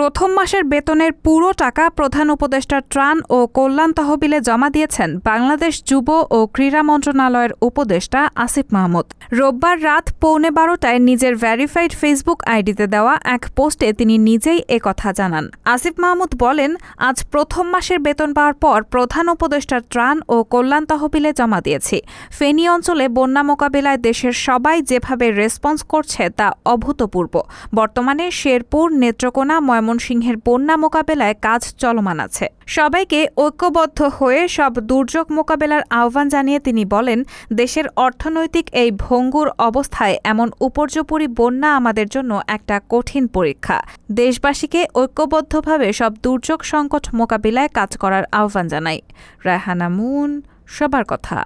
প্রথম মাসের বেতনের পুরো টাকা প্রধান উপদেষ্টা ত্রাণ ও কল্যাণ তহবিলে জমা দিয়েছেন বাংলাদেশ যুব ও ক্রীড়া মন্ত্রণালয়ের উপদেষ্টা আসিফ মাহমুদ। রোববার রাত 11:15টায় নিজের ভেরিফাইড ফেসবুক আইডিতে দেওয়া এক পোস্টে তিনি নিজেই একথা জানান। আসিফ মাহমুদ বলেন, আজ প্রথম মাসের বেতন পাওয়ার পর প্রধান উপদেষ্টার ত্রাণ ও কল্যাণ তহবিলে জমা দিয়েছি। ফেনী অঞ্চলে বন্যা মোকাবিলায় দেশের সবাই যেভাবে রেসপন্স করছে তা অভূতপূর্ব। বর্তমানে শেরপুর, নেত্রকোনা, ময়মনসিংহের বন্যা মোকাবেলায় কাজ চলমান আছে। সবাইকে ঐক্যবদ্ধ হয়ে সব দুর্যোগ মোকাবেলার আহ্বান জানিয়ে তিনি বলেন, দেশের অর্থনৈতিক এই ভঙ্গুর অবস্থায় এমন উপর্যুপরি বন্যা আমাদের জন্য একটা কঠিন পরীক্ষা। দেশবাসীকে ঐক্যবদ্ধভাবে সব দুর্যোগ সংকট মোকাবিলায় কাজ করার আহ্বান জানাই। রায়হানা মুন, সবার কথা।